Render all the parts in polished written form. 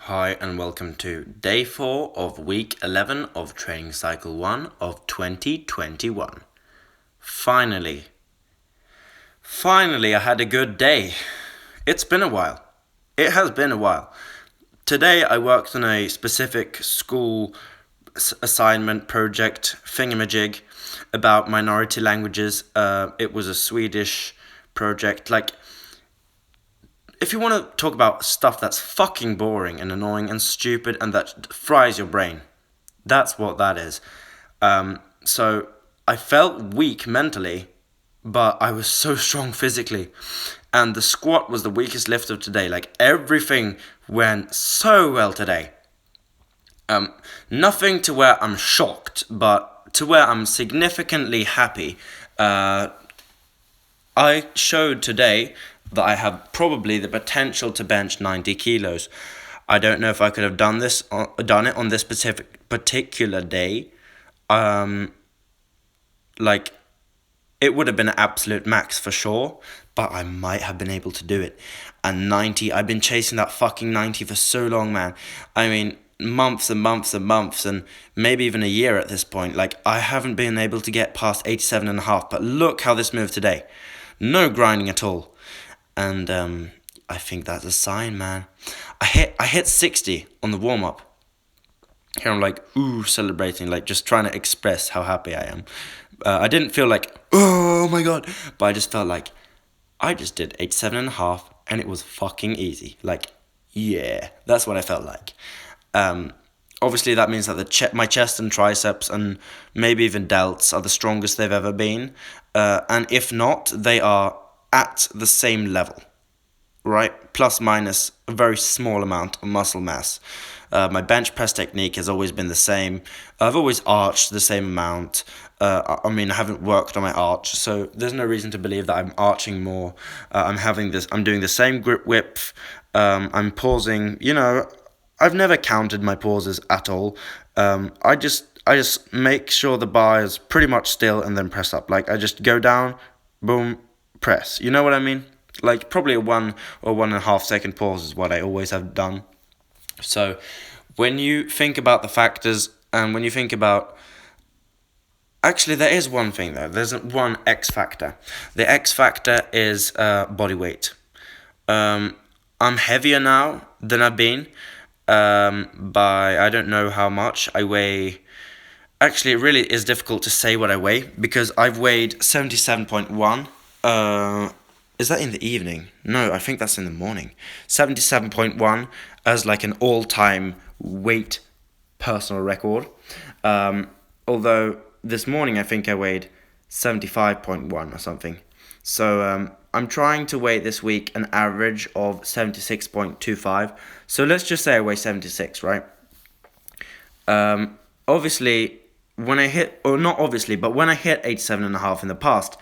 Hi and welcome to day 4 of week 11 of training cycle 1 of 2021. Finally I had a good day. It's been a while. It has been a while. Today I worked on a specific school assignment project thingamajig about minority languages. It was a Swedish project. If you want to talk about stuff that's fucking boring and annoying and stupid and that fries your brain, that's what that is. So I felt weak mentally, but I was so strong physically. And the squat was the weakest lift of today. Everything went so well today. Nothing to where I'm shocked, but to where I'm significantly happy. I showed today that I have probably the potential to bench 90 kilos. I don't know if I could have done it on this particular day. It would have been an absolute max for sure, but I might have been able to do it. And 90, I've been chasing that fucking 90 for so long, man. I mean, months and months and months, and maybe even a year at this point. I haven't been able to get past 87.5, but look how this moved today. No grinding at all. And I think that's a sign, man. I hit 60 on the warm-up. Here I'm celebrating, just trying to express how happy I am. I didn't feel oh my god, but I just felt like I just did 87.5 and it was fucking easy. Yeah, that's what I felt like. Obviously that means that my chest and triceps and maybe even delts are the strongest they've ever been. And if not, they are at the same level, right? Plus minus a very small amount of muscle mass. My bench press technique has always been the same. I've always arched the same amount. I haven't worked on my arch, so there's no reason to believe that I'm arching more. I'm doing the same grip width. I'm pausing, I've never counted my pauses at all. I just make sure the bar is pretty much still and then press up. I just go down, boom, press. You know what I mean? Probably a 1 or 1.5 second pause is what I always have done. So when you think about the factors and when you think about... Actually, there is one thing though. There's one X factor. The X factor is body weight. I'm heavier now than I've been by I don't know how much. I weigh... Actually, it really is difficult to say what I weigh because I've weighed 77.1. Is that in the evening? No, I think that's in the morning. 77.1 as an all-time weight personal record. Although this morning I think I weighed 75.1 or something. So I'm trying to weigh this week an average of 76.25. So let's just say I weigh 76, right? Obviously, when I hit 87.5 in the past,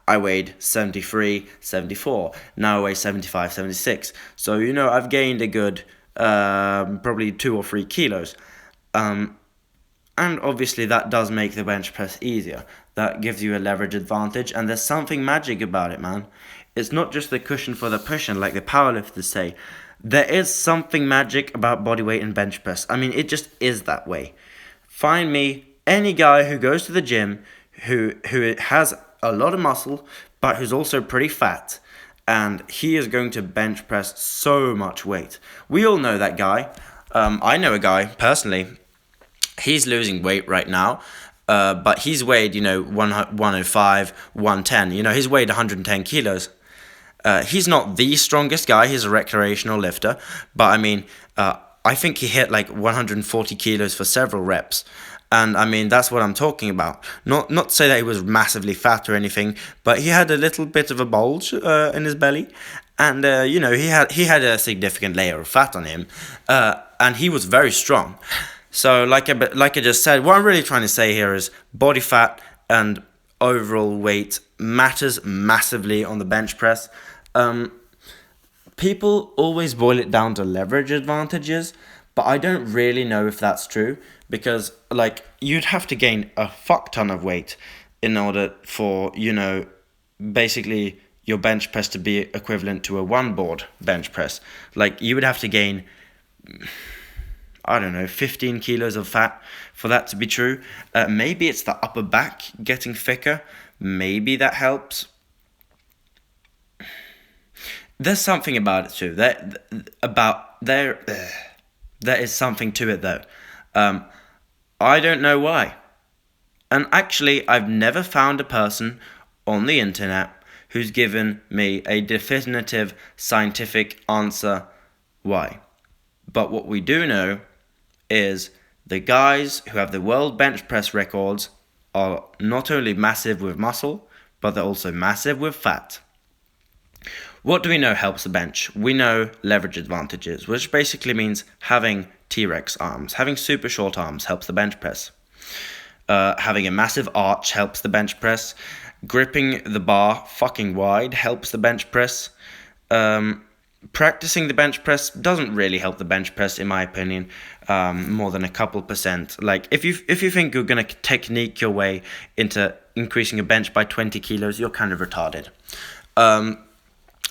I weighed 73, 74. Now I weigh 75, 76. So, I've gained a good probably 2 or 3 kilos. And obviously that does make the bench press easier. That gives you a leverage advantage. And there's something magic about it, man. It's not just the cushion for the pushing, like the powerlifters say. There is something magic about body weight and bench press. It just is that way. Find me any guy who goes to the gym who has a lot of muscle, but who's also pretty fat, and he is going to bench press so much weight. We all know that guy. I know a guy personally. He's losing weight right now, but he's weighed 105, 110. He's weighed 110 kilos. He's not the strongest guy. He's a recreational lifter, but I think he hit 140 kilos for several reps. And that's what I'm talking about. Not to say that he was massively fat or anything, but he had a little bit of a bulge in his belly, and he had a significant layer of fat on him, and he was very strong. So like I just said, what I'm really trying to say here is body fat and overall weight matters massively on the bench press. People always boil it down to leverage advantages, but I don't really know if that's true, because you'd have to gain a fuck ton of weight in order for basically your bench press to be equivalent to a one board bench press. You would have to gain I don't know, 15 kilos of fat for that to be true. Maybe it's the upper back getting thicker. Maybe that helps. There's something about it too. There is something to it though. I don't know why. And actually, I've never found a person on the internet who's given me a definitive scientific answer why. But what we do know is the guys who have the world bench press records are not only massive with muscle, but they're also massive with fat. What do we know helps the bench? We know leverage advantages, which basically means having T-Rex arms. Having super short arms helps the bench press. Having a massive arch helps the bench press. Gripping the bar fucking wide helps the bench press. Practicing the bench press doesn't really help the bench press, in my opinion, more than a couple percent. Like, if you think you're going to technique your way into increasing a bench by 20 kilos, you're kind of retarded.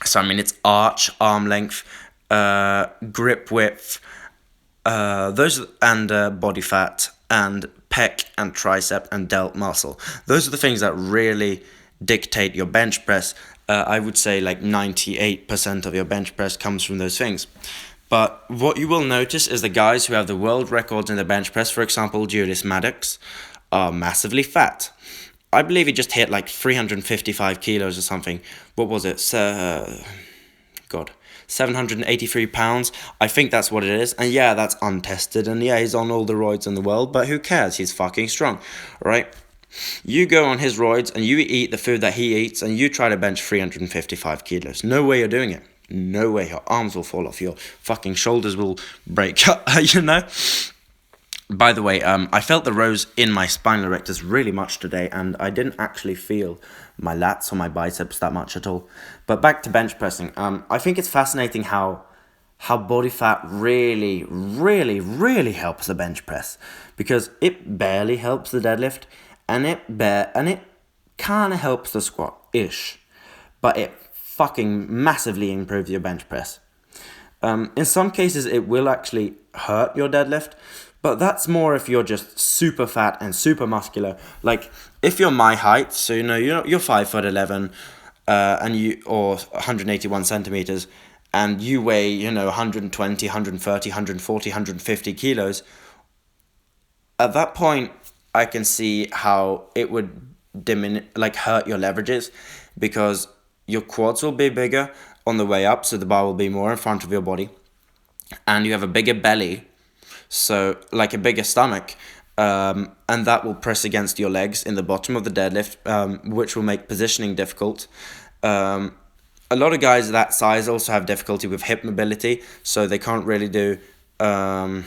So, I mean, it's arch, arm length, grip width, those and body fat, and pec and tricep and delt muscle. Those are the things that really dictate your bench press. I would say like 98% of your bench press comes from those things. But what you will notice is the guys who have the world records in the bench press, for example, Julius Maddox, are massively fat. I believe he just hit like 355 kilos or something. What was it? 783 pounds. I think that's what it is. And yeah, that's untested. And yeah, he's on all the roids in the world, but who cares? He's fucking strong, right? You go on his roids and you eat the food that he eats and you try to bench 355 kilos. No way you're doing it. No way. Your arms will fall off. Your fucking shoulders will break, you know? By the way, I felt the rows in my spinal erectors really much today, and I didn't actually feel my lats or my biceps that much at all. But back to bench pressing. I think it's fascinating how body fat really, really, really helps the bench press, because it barely helps the deadlift, and it kind of helps the squat ish, but it fucking massively improves your bench press. In some cases, it will actually hurt your deadlift. But that's more if you're just super fat and super muscular. Like, if you're my height, so you're 5'11", and or 181 centimeters, and you weigh 120, 130, 140, 150 kilos. At that point, I can see how it would hurt your leverages, because your quads will be bigger on the way up, so the bar will be more in front of your body, and you have a bigger belly. So, like a bigger stomach, and that will press against your legs in the bottom of the deadlift, which will make positioning difficult. A lot of guys that size also have difficulty with hip mobility, so they can't really do sumo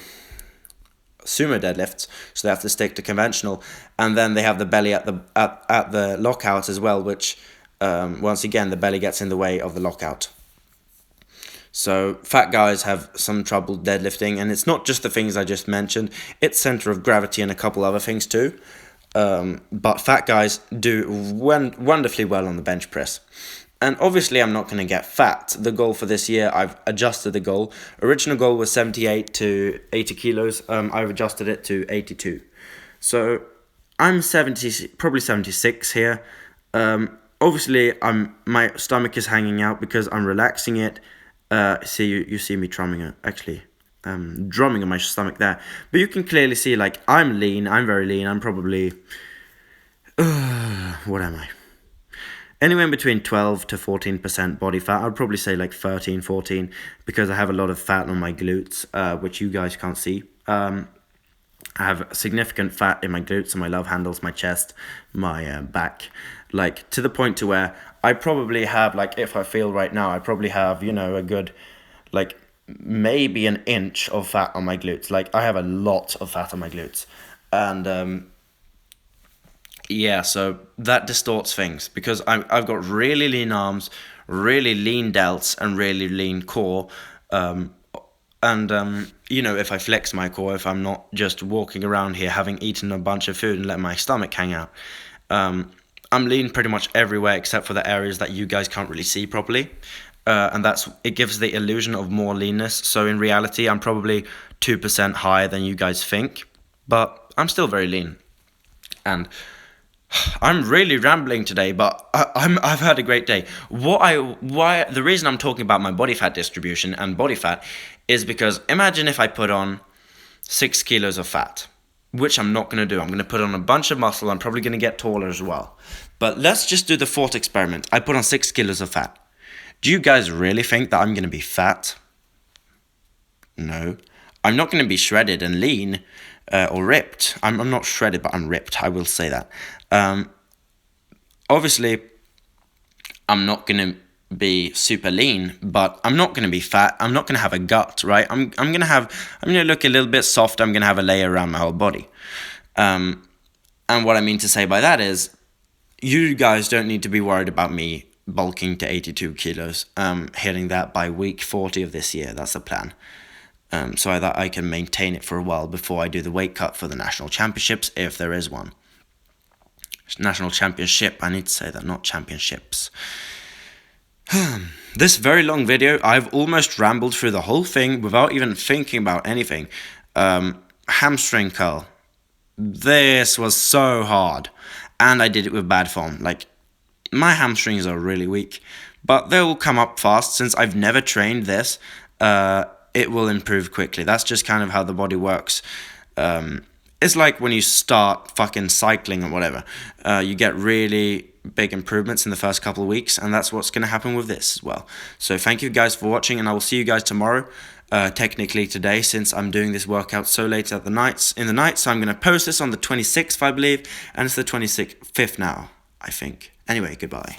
deadlifts, so they have to stick to conventional. And then they have the belly at the lockout as well, which, once again, the belly gets in the way of the lockout. So fat guys have some trouble deadlifting, and it's not just the things I just mentioned, it's center of gravity and a couple other things too. But fat guys do wonderfully well on the bench press. And obviously I'm not going to get fat. The goal for this year, I've adjusted the goal. Original goal was 78 to 80 kilos. I've adjusted it to 82. So I'm probably 76 here. Obviously my stomach is hanging out because I'm relaxing it. See you see me drumming on my stomach there, but you can clearly see, like, I'm lean. I'm very lean. I'm probably what am I? Anywhere in between 12 to 14% body fat. I'd probably say like 13, 14, because I have a lot of fat on my glutes, which you guys can't see. I have significant fat in my glutes and my love handles, my chest, my back, like to the point to where I probably have, like, if I feel right now, I probably have, a good, like, maybe an inch of fat on my glutes. Like, I have a lot of fat on my glutes. And, yeah, so that distorts things, because I've got really lean arms, really lean delts, and really lean core. If I flex my core, if I'm not just walking around here having eaten a bunch of food and let my stomach hang out, I'm lean pretty much everywhere except for the areas that you guys can't really see properly. and it gives the illusion of more leanness. So in reality, I'm probably 2% higher than you guys think, but I'm still very lean. And I'm really rambling today, but I've had a great day. The reason I'm talking about my body fat distribution and body fat is because imagine if I put on 6 kilos of fat, which I'm not going to do. I'm going to put on a bunch of muscle. I'm probably going to get taller as well. But let's just do the thought experiment. I put on 6 kilos of fat. Do you guys really think that I'm going to be fat? No. I'm not going to be shredded and lean or ripped. I'm not shredded, but I'm ripped. I will say that. Obviously, I'm not going to be super lean, but I'm not going to be fat. I'm not going to have a gut, right? I'm going to look a little bit soft. I'm going to have a layer around my whole body. And what I mean to say by that is, you guys don't need to be worried about me bulking to 82 kilos, hitting that by week 40 of this year. That's the plan. So that I can maintain it for a while before I do the weight cut for the national championships, if there is one. National championship, I need to say that, not championships. This very long video, I've almost rambled through the whole thing without even thinking about anything. Hamstring curl. This was so hard. And I did it with bad form. Like, my hamstrings are really weak, but they will come up fast. Since I've never trained this, it will improve quickly. That's just kind of how the body works. It's like when you start fucking cycling or whatever. You get really big improvements in the first couple of weeks, and that's what's going to happen with this as well. So thank you guys for watching, and I will see you guys tomorrow. Technically today, since I'm doing this workout so late in the night. So I'm going to post this on the 26th, I believe, and it's the 25th now, I think. Anyway, goodbye.